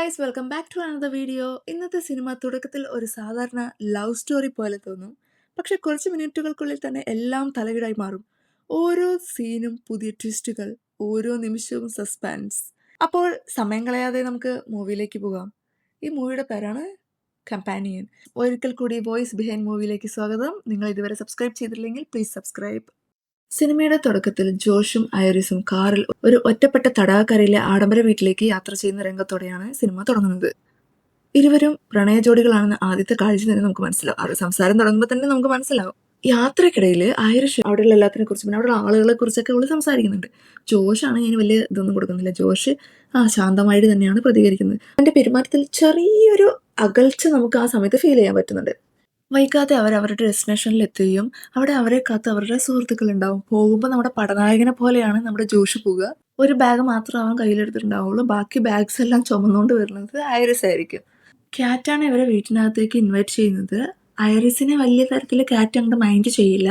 Guys, welcome back to another video. ഇന്നത്തെ cinema തുടക്കത്തിൽ ഒരു സാധാരണ ലവ് സ്റ്റോറി പോലെ തോന്നും. പക്ഷെ കുറച്ച് മിനിറ്റുകൾക്കുള്ളിൽ തന്നെ എല്ലാം തലകീഴായി മാറും. ഓരോ സീനും പുതിയ ട്വിസ്റ്റുകൾ, ഓരോ നിമിഷവും സസ്പെൻസ്. അപ്പോൾ സമയം കളയാതെ നമുക്ക് മൂവിയിലേക്ക് പോകാം. ഈ മൂവിയുടെ പേരാണ് കമ്പാനിയൻ. ഒരിക്കൽ കൂടി വോയിസ് ബിഹൈൻഡ് മൂവിയിലേക്ക് സ്വാഗതം. നിങ്ങൾ ഇതുവരെ സബ്സ്ക്രൈബ് ചെയ്തിട്ടില്ലെങ്കിൽ പ്ലീസ് സബ്സ്ക്രൈബ്. സിനിമയുടെ തുടക്കത്തിൽ ജോഷും ഐറിസും കാറിൽ ഒരു ഒറ്റപ്പെട്ട തടാകക്കരയിലെ ആഡംബര വീട്ടിലേക്ക് യാത്ര ചെയ്യുന്ന രംഗത്തോടെയാണ് സിനിമ തുടങ്ങുന്നത്. ഇരുവരും പ്രണയ ജോഡികളാണെന്ന് ആദ്യത്തെ കാഴ്ച തന്നെ നമുക്ക് മനസ്സിലാവും. അവർ സംസാരം തുടങ്ങുമ്പോൾ തന്നെ നമുക്ക് മനസ്സിലാവും. യാത്രക്കിടയിൽ ഐറിഷ് അവിടെയുള്ള എല്ലാത്തിനെ കുറിച്ചും പിന്നെ അവിടെയുള്ള ആളുകളെ കുറിച്ചൊക്കെ അവള് സംസാരിക്കുന്നുണ്ട്. ജോഷാണ് ഇതിന് വലിയ ഇതൊന്നും കൊടുക്കുന്നില്ല. ജോഷ് ശാന്തമായിട്ട് തന്നെയാണ് പ്രതികരിക്കുന്നത്. അവന്റെ പെരുമാറ്റത്തിൽ ചെറിയൊരു അകൽച്ച നമുക്ക് ആ സമയത്ത് ഫീൽ ചെയ്യാൻ പറ്റുന്നുണ്ട്. വൈകാതെ അവർ അവരുടെ ഡെസ്റ്റിനേഷനിൽ എത്തുകയും അവിടെ അവരെ കാത്ത് അവരുടെ സുഹൃത്തുക്കൾ ഉണ്ടാവും. പോകുമ്പോൾ നമ്മുടെ പടനായകനെ പോലെയാണ് നമ്മുടെ ജോഷ് പോകുക. ഒരു ബാഗ് മാത്രം അവൻ കയ്യിലെടുത്തിട്ടുണ്ടാവുള്ളൂ. ബാക്കി ബാഗ്സ് എല്ലാം ചുമന്നുകൊണ്ട് വരുന്നത് ഐറിസ് ആയിരിക്കും. ക്യാറ്റാണ് ഇവരെ വീട്ടിനകത്തേക്ക് ഇൻവൈറ്റ് ചെയ്യുന്നത്. ഐറിസിനെ വലിയ തരത്തിൽ ക്യാറ്റ് അങ്ങോട്ട് മൈൻഡ് ചെയ്യില്ല.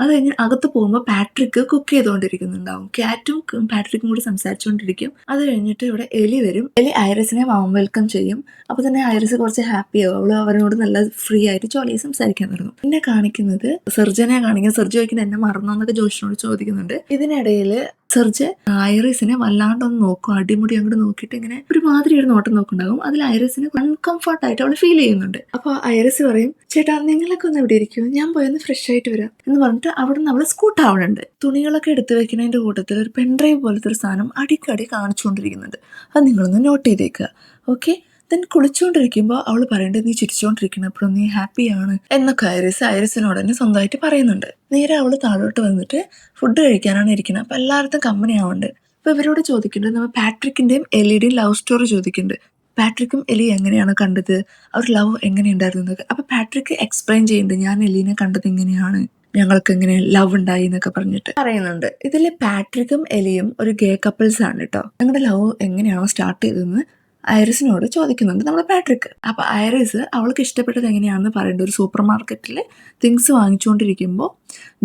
അത് കഴിഞ്ഞ് അകത്ത് പോകുമ്പോൾ പാട്രിക്ക് കുക്ക് ചെയ്തുകൊണ്ടിരിക്കുന്നുണ്ടാവും. ക്യാറ്റും പാട്രിക്കും കൂടി സംസാരിച്ചുകൊണ്ടിരിക്കും. അത് കഴിഞ്ഞിട്ട് ഇവിടെ എലി വരും. എലി ഐറിസിനെ വാം വെൽക്കം ചെയ്യും. അപ്പോൾ തന്നെ ഐറിസ് കുറച്ച് ഹാപ്പി ആവും. അവള് അവരോട് നല്ല ഫ്രീ ആയിട്ട് ജോലിയെ സംസാരിക്കാൻ തുടങ്ങും. പിന്നെ കാണിക്കുന്നത് സെർജനെ കാണിക്കുന്നത്. സെർജ് ചോദിക്കുന്നത് എന്നെ മറന്നോ എന്നൊക്കെ ജോഷിനോട് ചോദിക്കുന്നുണ്ട്. ഇതിനിടയിൽ സെർജ് ഐറിസിനെ വല്ലാണ്ടൊന്ന് നോക്കും. അടിമുടി അങ്ങോട്ട് നോക്കിയിട്ട് ഇങ്ങനെ ഒരുമാതിരി ഒരു നോട്ടം നോക്കുന്നുണ്ടാകും. അതിൽ ഐറിസിന് അൺകംഫർട്ട് ആയിട്ട് അവൾ ഫീൽ ചെയ്യുന്നുണ്ട്. അപ്പോൾ ഐറിസ് പറയും, ചേട്ടാ നിങ്ങളൊക്കെ ഒന്ന് ഇവിടെ ഇരിക്കും, ഞാൻ പോയൊന്ന് ഫ്രഷ് ആയിട്ട് വരാം എന്ന് പറഞ്ഞിട്ട് അവിടെ നിന്ന് അവള് സ്കൂട്ട് ആവുന്നുണ്ട്. തുണികളൊക്കെ എടുത്തു വെക്കുന്നതിന്റെ കൂട്ടത്തിൽ ഒരു പെൻഡ്രൈവ് പോലത്തെ ഒരു സാധനം അടിക്കടി കാണിച്ചുകൊണ്ടിരിക്കുന്നുണ്ട്. അത് നിങ്ങളൊന്ന് നോട്ട് ചെയ്തേക്കുക, ഓക്കെ. ദെൻ കുളിച്ചുകൊണ്ടിരിക്കുമ്പോൾ അവൾ പറയേണ്ടത് നീ ചിരിച്ചുകൊണ്ടിരിക്കണം, എപ്പോഴും നീ ഹാപ്പിയാണ് എന്നൊക്കെ ഐറിസിനോട് തന്നെ സ്വന്തമായിട്ട് പറയുന്നുണ്ട്. നേരെ അവൾ താഴോട്ട് വന്നിട്ട് ഫുഡ് കഴിക്കാനാണ് ഇരിക്കുന്നത്. അപ്പം എല്ലായിടത്തും കമ്പനി ആവുന്നുണ്ട്. അപ്പോൾ ഇവരോട് ചോദിക്കുന്നുണ്ട്, നമ്മൾ പാട്രിക്കിന്റെയും എലിയുടെയും ലവ് സ്റ്റോറി ചോദിക്കുന്നുണ്ട്. പാട്രിക്കും എലി എങ്ങനെയാണ് കണ്ടത്, അവർ ലവ് എങ്ങനെയുണ്ടായിരുന്നു. അപ്പോൾ പാട്രിക്ക് എക്സ്പ്ലെയിൻ ചെയ്യുന്നുണ്ട്, ഞാൻ എലിനെ കണ്ടത് ഇങ്ങനെയാണ്, ഞങ്ങൾക്ക് എങ്ങനെ ലവ് ഉണ്ടായി എന്നൊക്കെ പറഞ്ഞിട്ട് പറയുന്നുണ്ട്. ഇതിൽ പാട്രിക്കും എലിയും ഒരു ഗേ കപ്പിൾസ് ആണ് കേട്ടോ. ഞങ്ങളുടെ ലവ് എങ്ങനെയാണോ സ്റ്റാർട്ട് ചെയ്തതെന്ന് ഐറിസിനോട് ചോദിക്കുന്നുണ്ട് നമ്മുടെ പാട്രിക്ക്. അപ്പൊ ഐറിസ് അവൾക്ക് ഇഷ്ടപ്പെട്ടത് എങ്ങനെയാണെന്ന് പറയേണ്ട. ഒരു സൂപ്പർ മാർക്കറ്റിൽ തിങ്സ് വാങ്ങിച്ചുകൊണ്ടിരിക്കുമ്പോൾ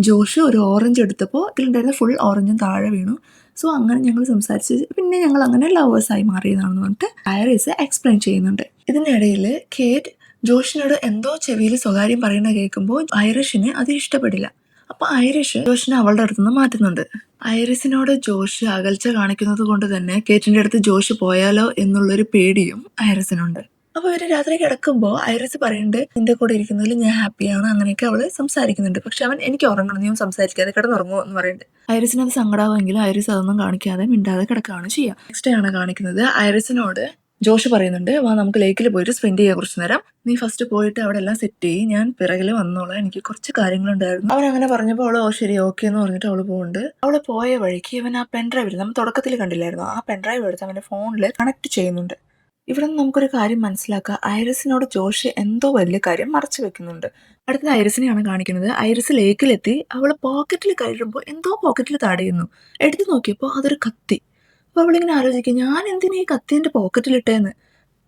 ജോഷ് ഒരു ഓറഞ്ച് എടുത്തപ്പോൾ ഇതിലുണ്ടായിരുന്ന ഫുൾ ഓറഞ്ചും താഴെ വീണു. സോ അങ്ങനെ ഞങ്ങൾ സംസാരിച്ച് പിന്നെ ഞങ്ങൾ അങ്ങനെ ലവേഴ്സായി മാറിയതാണെന്ന് പറഞ്ഞിട്ട് ഐറിസ് എക്സ്പ്ലെയിൻ ചെയ്യുന്നുണ്ട്. ഇതിനിടയിൽ കേറ്റ് ജോഷിനോട് എന്തോ ചെവിയിൽ സ്വകാര്യം പറയുന്ന കേൾക്കുമ്പോൾ ഐറിഷിന് അത് ഇഷ്ടപ്പെടില്ല. അപ്പൊ ഐറിഷ് ജോഷിനെ അവളുടെ അടുത്തുനിന്ന് മാറ്റുന്നുണ്ട്. ഐറിസിനോട് ജോഷ് അകൽച്ച കാണിക്കുന്നത് കൊണ്ട് തന്നെ കേറ്റിന്റെ അടുത്ത് ജോഷ് പോയാലോ എന്നുള്ളൊരു പേടിയും ഐറിസിനുണ്ട്. അപ്പൊ ഇവര് രാത്രി കിടക്കുമ്പോൾ ഐറിസ് പറയുന്നുണ്ട്, നിന്റെ കൂടെ ഇരിക്കുന്നതിൽ ഞാൻ ഹാപ്പിയാണ്, അങ്ങനെയൊക്കെ അവള് സംസാരിക്കുന്നുണ്ട്. പക്ഷെ അവൻ എനിക്ക് ഉറങ്ങണം, നീ സംസാരിക്കാതെ കിടന്നുറങ്ങുമോ എന്ന് പറയുന്നുണ്ട്. ഐറിസിന് അത് സങ്കടമാവെങ്കിലും ഐറിസ് അതൊന്നും കാണിക്കാതെ മിണ്ടാതെ കിടക്കുകയാണ് ചെയ്യുക. നെക്സ്റ്റ് ആണ് കാണിക്കുന്നത്, ഐറിസിനോട് ജോഷ് പറയുന്നുണ്ട്, വാ നമുക്ക് ലേക്കിൽ പോയിട്ട് സ്പെൻഡ് ചെയ്യാൻ കുറച്ചു നേരം, നീ ഫസ്റ്റ് പോയിട്ട് അവിടെ എല്ലാം സെറ്റ് ചെയ്യും, ഞാൻ പിറകിൽ വന്നോളാം, എനിക്ക് കുറച്ച് കാര്യങ്ങളുണ്ടായിരുന്നു. അവൻ അങ്ങനെ പറഞ്ഞപ്പോൾ അവള് ശരി ഓക്കെ എന്ന് പറഞ്ഞിട്ട് അവള് പോകുന്നുണ്ട്. അവള് പോയ വഴിക്ക് ഇവൻ ആ പെൻഡ്രൈവിൽ നമ്മൾ തുടക്കത്തിൽ കണ്ടില്ലായിരുന്നു, ആ പെൻഡ്രൈവ് എടുത്ത് അവന്റെ ഫോണിൽ കണക്ട് ചെയ്യുന്നുണ്ട്. ഇവിടെ നിന്ന് നമുക്കൊരു കാര്യം മനസ്സിലാക്കാം, ഐറിസിനോട് ജോഷ് എന്തോ വലിയ കാര്യം മറച്ചു വെക്കുന്നുണ്ട്. അടുത്തത് ഐറിസിനെയാണ് കാണിക്കുന്നത്. ഐറിസ് ലേക്കിലെത്തി അവള് പോക്കറ്റിൽ കയറുമ്പോൾ എന്തോ പോക്കറ്റിൽ തടയുന്നു. എടുത്തു നോക്കിയപ്പോൾ അതൊരു കത്തി. അപ്പോൾ അവളിങ്ങനെ ആലോചിക്കും, ഞാൻ എന്തിനാ ഈ കത്തി എൻ്റെ പോക്കറ്റിലിട്ടേന്ന്.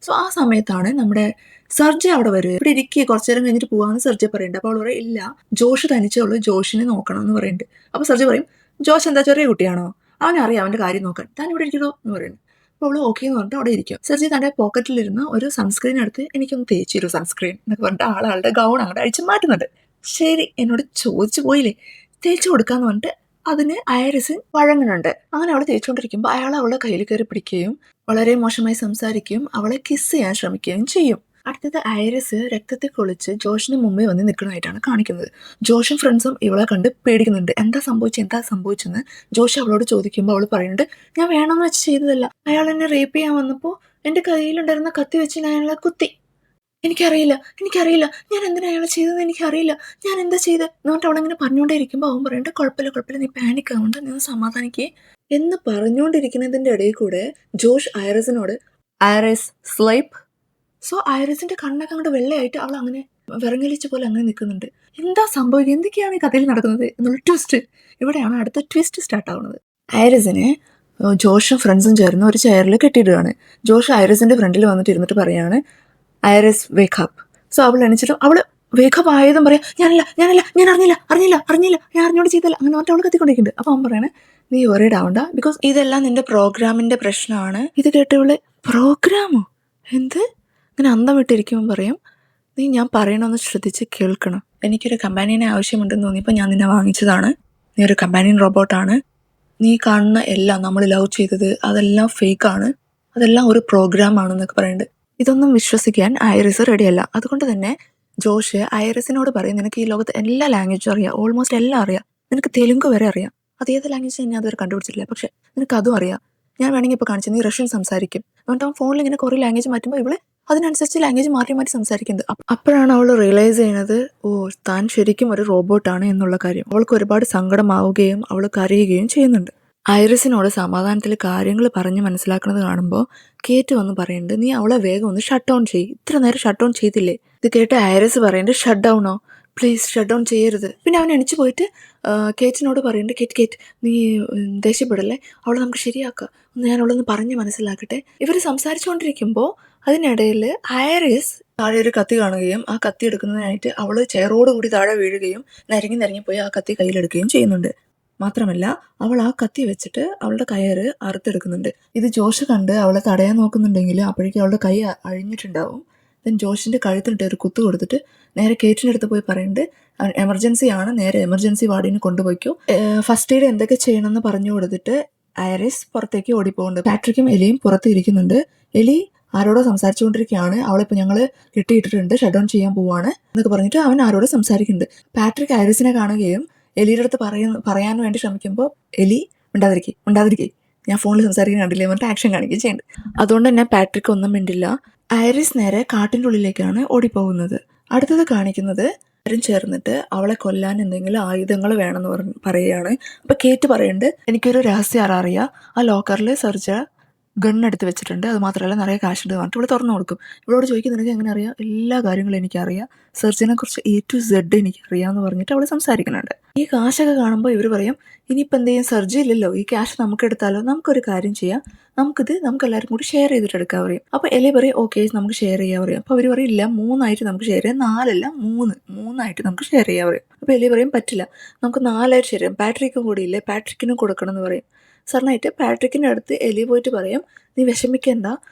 സോ ആ സമയത്താണ് നമ്മുടെ സർജ അവിടെ വരും. ഇവിടെ ഇരിക്കുക, കുറച്ചു നേരം കഴിഞ്ഞിട്ട് പോകാമെന്ന് സർജ പറയുന്നുണ്ട്. അപ്പോൾ അവൾ പറയും, ഇല്ല ജോഷ് തനിച്ചേ ഉള്ളൂ, ജോഷിനെ നോക്കണം എന്ന് പറയുന്നുണ്ട്. അപ്പോൾ സർജ പറയും, ജോഷ് എന്താ ചെറിയ കുട്ടിയാണോ, അവനറിയാം അവൻ്റെ കാര്യം നോക്കാൻ, താൻ ഇവിടെ ഇരിക്കണോ എന്ന് പറയുന്നു. അപ്പോൾ അവള് ഓക്കെ എന്ന് പറഞ്ഞിട്ട് അവിടെ ഇരിക്കും. സർജി തൻ്റെ പോക്കറ്റിലിരുന്ന് ഒരു സൺസ്ക്രീൻ എടുത്ത് എനിക്കൊന്ന് തേച്ചിരു സൺസ്ക്രീൻ എന്നൊക്കെ പറഞ്ഞിട്ട് ആളുടെ ഗൗൺ അങ്ങോട്ട് അഴിച്ച് മാറ്റുന്നുണ്ട്. ശരി എന്നോട് ചോദിച്ചു പോയില്ലേ, തേച്ച് കൊടുക്കാന്ന് പറഞ്ഞിട്ട് അതിന് ഐറിസ് വഴങ്ങുന്നുണ്ട്. അങ്ങനെ അവൾ തേച്ചുകൊണ്ടിരിക്കുമ്പോൾ അയാൾ അവളുടെ കയ്യിൽ കയറി പിടിക്കുകയും വളരെ മോശമായി സംസാരിക്കുകയും അവളെ കിസ് ചെയ്യാൻ ശ്രമിക്കുകയും ചെയ്യും. അടുത്തത് ഐറിസ് രക്തത്തിൽ കുളിച്ച് ജോഷിന് മുമ്പേ വന്ന് നിൽക്കുന്നതായിട്ടാണ് കാണിക്കുന്നത്. ജോഷും ഫ്രണ്ട്സും ഇവളെ കണ്ട് പേടിക്കുന്നുണ്ട്. എന്താ സംഭവിച്ചെന്ന് ജോഷ് അവളോട് ചോദിക്കുമ്പോൾ അവൾ പറയുന്നുണ്ട്, ഞാൻ വേണമെന്ന് വെച്ച് ചെയ്തതല്ല, അയാൾ എന്നെ റേപ്പ് ചെയ്യാൻ വന്നപ്പോൾ എൻ്റെ കയ്യിലുണ്ടായിരുന്ന കത്തി വെച്ച് ഞാൻ അയാളെ കുത്തി, എനിക്കറിയില്ല ഞാൻ എന്തിനാ അയാൾ ചെയ്തതെന്ന് എനിക്കറിയില്ല, ഞാൻ എന്താ ചെയ്ത് എന്നിട്ട് അവളിങ്ങനെ പറഞ്ഞുകൊണ്ടേ ഇരിക്കുമ്പോൾ അവൻ പറയുന്നുണ്ട്, കുഴപ്പമില്ല നീ പാനിക് ആവണ്ട, നീ സമാധാനിക്കേ എന്ന് പറഞ്ഞുകൊണ്ടിരിക്കുന്നതിൻ്റെ ഇടയിൽ കൂടെ ജോഷ് ഐറിസിനോട് ഐറിസ് സ്ലീപ്പ്. സോ ഐറിസിന്റെ കണ്ണൊക്കെ അങ്ങോട്ട് വെള്ളയായിട്ട് അവൾ അങ്ങനെ വിറങ്ങലിച്ച പോലെ അങ്ങനെ നിൽക്കുന്നുണ്ട്. എന്താ സംഭവിക്കുക, എന്തൊക്കെയാണ് ഈ കഥയിൽ നടക്കുന്നത് എന്നുള്ള ട്വിസ്റ്റ്. ഇവിടെയാണ് അടുത്ത ട്വിസ്റ്റ് സ്റ്റാർട്ട് ആവുന്നത്. ഐറിസിനെ ജോഷും ഫ്രണ്ട്സും ചേർന്ന് ഒരു ചെയറിൽ കെട്ടിയിടുകയാണ്. ജോഷ് ഐറിസിന്റെ ഫ്രണ്ടിൽ വന്നിട്ട് ഇരുന്നിട്ട് പറയാണ്, ഐറിസ് വേക്കപ്പ്. സോ അവൾ എണിച്ചിട്ടും അവള് വേക്കപ്പ് ആയതും പറയാം, ഞാനല്ല ഞാൻ അറിഞ്ഞില്ല ഞാൻ അറിഞ്ഞോട് ചെയ്തല്ല അങ്ങനെ പറഞ്ഞിട്ട് അവൾ കത്തിക്കൊണ്ടിരിക്കുന്നുണ്ട്. അപ്പോൾ അവൻ പറയണേ, നീ വറീഡ് ആവണ്ട, ബിക്കോസ് ഇതെല്ലാം നിന്റെ പ്രോഗ്രാമിന്റെ പ്രശ്നമാണ്. ഇത് കേട്ടവള്, പ്രോഗ്രാമോ, എന്ത്? ഇങ്ങനെ അന്തം വിട്ടിരിക്കുമ്പോൾ പറയും, നീ ഞാൻ പറയണമെന്ന് ശ്രദ്ധിച്ച് കേൾക്കണം. എനിക്കൊരു കമ്പാനിയനെ ആവശ്യമുണ്ടെന്ന് തോന്നിയപ്പോൾ ഞാൻ നിന്നെ വാങ്ങിച്ചതാണ്. നീ ഒരു കമ്പാനിയൻ റോബോട്ടാണ്. നീ കാണുന്ന എല്ലാം നമ്മൾ ലവ് ചെയ്തത് അതെല്ലാം ഫേക്കാണ്, അതെല്ലാം ഒരു പ്രോഗ്രാമാണെന്നൊക്കെ പറയുന്നുണ്ട്. ഇതൊന്നും വിശ്വസിക്കാൻ ഐറിസ് റെഡിയല്ല. അതുകൊണ്ട് തന്നെ ജോഷ് ഐറിസിനോട് പറയും, നിനക്ക് ഈ ലോകത്ത് എല്ലാ ലാംഗ്വേജും അറിയാം, ഓൾമോസ്റ്റ് എല്ലാം അറിയാം, നിനക്ക് തെലുങ്ക് വരെ അറിയാം. അതേത് ലാംഗ്വേജ് ഞാൻ അതുവരെ കണ്ടുപിടിച്ചിട്ടില്ല, പക്ഷെ നിനക്ക് അതും അറിയാം. ഞാൻ വേണമെങ്കിൽ ഇപ്പോൾ കാണിച്ചു, നീ റഷ്യൻ സംസാരിക്കും. എന്നിട്ട് അവൻ ഫോണിൽ ഇങ്ങനെ കുറേ ലാംഗ്വേജ് മാറ്റുമ്പോൾ ഇവള് അതിനനുസരിച്ച് ലാംഗ്വേജ് മാറ്റി മാറ്റി സംസാരിക്കുന്നത്. അപ്പോഴാണ് അവൾ റിയലൈസ് ചെയ്യുന്നത്, ഓ, താൻ ശരിക്കും ഒരു റോബോട്ടാണ് എന്നുള്ള കാര്യം. അവൾക്ക് ഒരുപാട് സങ്കടമാവുകയും അവൾ കരയുകയും ചെയ്യുന്നുണ്ട്. ഐറിസിനോട് സമാധാനത്തിൽ കാര്യങ്ങൾ പറഞ്ഞ് മനസ്സിലാക്കുന്നത് കാണുമ്പോൾ കേറ്റ് വന്ന് പറയുന്നുണ്ട്, നീ അവളെ വേഗം ഒന്ന് ഷട്ട് ഡൗൺ ചെയ്യ്, ഇത്ര നേരം ഷട്ട് ഡൗൺ ചെയ്തില്ലേ? ഇത് കേട്ട് ഐറിസ് പറയുന്നുണ്ട്, ഷട്ട് ഡൗണോ, പ്ലീസ് ഷട്ട് ഡൗൺ ചെയ്യരുത്. പിന്നെ അവൻ എണിച്ച് പോയിട്ട് കേറ്റിനോട് പറയുന്നുണ്ട്, കേറ്റ് നീ ദേഷ്യപ്പെടല്ലേ, അവളെ നമുക്ക് ശരിയാക്കാം, ഞാൻ അവളൊന്ന് പറഞ്ഞ് മനസ്സിലാക്കട്ടെ. ഇവർ സംസാരിച്ചുകൊണ്ടിരിക്കുമ്പോൾ അതിനിടയിൽ ഐറിസ് താഴെ ഒരു കത്തി കാണുകയും ആ കത്തി എടുക്കുന്നതിനായിട്ട് അവൾ ചെയറോട് കൂടി താഴെ വീഴുകയും നിരങ്ങി പോയി ആ കത്തി കയ്യിലെടുക്കുകയും ചെയ്യുന്നുണ്ട്. മാത്രമല്ല അവൾ ആ കത്തി വെച്ചിട്ട് അവളുടെ കയറ് അറുത്തെടുക്കുന്നുണ്ട്. ഇത് ജോഷ് കണ്ട് അവളെ തടയാൻ നോക്കുന്നുണ്ടെങ്കിൽ അപ്പോഴേക്കും അവളുടെ കൈ അഴിഞ്ഞിട്ടുണ്ടാവും. ദെൻ ജോഷിന്റെ കഴുത്തിനിട്ട് ഒരു കുത്തു കൊടുത്തിട്ട് നേരെ കേറ്റിൻ്റെ അടുത്ത് പോയി പറയുന്നുണ്ട്, എമർജൻസി ആണ്, നേരെ എമർജൻസി വാർഡിന് കൊണ്ടുപോയിക്കോ. ഫസ്റ്റ് എയ്ഡ് എന്തൊക്കെ ചെയ്യണമെന്ന് പറഞ്ഞു കൊടുത്തിട്ട് ഐറിസ് പുറത്തേക്ക് ഓടിപ്പോകുന്നുണ്ട്. പാട്രിക്കും എലിയും പുറത്ത് ഇരിക്കുന്നുണ്ട്. എലി ആരോടോ സംസാരിച്ചുകൊണ്ടിരിക്കുകയാണ്. അവളിപ്പോൾ ഞങ്ങൾ കെട്ടിയിട്ടിട്ടുണ്ട്, ഷട്ട് ഡൗൺ ചെയ്യാൻ പോവാണ് എന്നൊക്കെ പറഞ്ഞിട്ട് അവൻ ആരോട് സംസാരിക്കുന്നുണ്ട്. പാട്രിക് ഐറിസിനെ കാണുകയും എലിയുടെ അടുത്ത് പറയാൻ വേണ്ടി ശ്രമിക്കുമ്പോൾ എലി ഉണ്ടാതിരിക്കേ, ഞാൻ ഫോണിൽ സംസാരിക്കാൻ കണ്ടില്ലേ പറഞ്ഞിട്ട് ആക്ഷൻ കാണിക്കുകയും ചെയ്യുന്നുണ്ട്. അതുകൊണ്ട് തന്നെ പാട്രിക് ഒന്നും മിണ്ടില്ല. ഐറിസ് നേരെ കാട്ടിൻ്റെ ഉള്ളിലേക്കാണ് ഓടിപ്പോകുന്നത്. അടുത്തത് കാണിക്കുന്നത് എല്ലാവരും ചേർന്നിട്ട് അവളെ കൊല്ലാൻ എന്തെങ്കിലും ആയുധങ്ങൾ വേണമെന്ന് പറയുകയാണ്. അപ്പോൾ കേറ്റ് പറയുന്നുണ്ട്, എനിക്കൊരു രഹസ്യം അറിയാം, ആ ലോക്കറിൽ സെർജ ഗണ്ണെടുത്ത് വെച്ചിട്ടുണ്ട്, അത് മാത്രമല്ല നിറയെ കാശുണ്ട് പറഞ്ഞിട്ട് ഇവിടെ തുറന്നു കൊടുക്കും. ഇവളോട് ചോദിക്കും, നിനക്ക് എങ്ങനെ അറിയാം? എല്ലാ കാര്യങ്ങളും എനിക്കറിയാം, സെർജനെ കുറിച്ച് A to Z എനിക്കറിയാമെന്ന് പറഞ്ഞിട്ട് അവൾ സംസാരിക്കുന്നുണ്ട്. ഈ കാശൊക്കെ കാണുമ്പോൾ ഇവർ പറയും, ഇനിയിപ്പോൾ എന്ത് ചെയ്യും, സർജി ഇല്ലല്ലോ, ഈ ക്യാഷ് നമുക്ക് എടുത്താലോ, നമുക്കൊരു കാര്യം ചെയ്യാം, നമുക്ക് എല്ലാവരും കൂടി ഷെയർ ചെയ്തിട്ട് എടുക്കാൻ പറയും. അപ്പോൾ എലി പറയും, ഓക്കെ നമുക്ക് ഷെയർ ചെയ്യാൻ പറയും. അപ്പോൾ അവർ പറയും, ഇല്ല 3 നമുക്ക് ഷെയർ ചെയ്യാം, 4 മൂന്നായിട്ട് നമുക്ക് ഷെയർ ചെയ്യാൻ പറയും. അപ്പോൾ എലി പറയും, പറ്റില്ല, നമുക്ക് 4 ഷെയർ ചെയ്യാം, പാട്രിക്കും കൂടി ഇല്ലേ, പാട്രിക്കിനും കൊടുക്കണം എന്ന് പറയും. സാറിനായിട്ട് പാട്രിക്കിൻ്റെ അടുത്ത് എലി പോയിട്ട് പറയും, നീ വിഷമിക്കണ്ട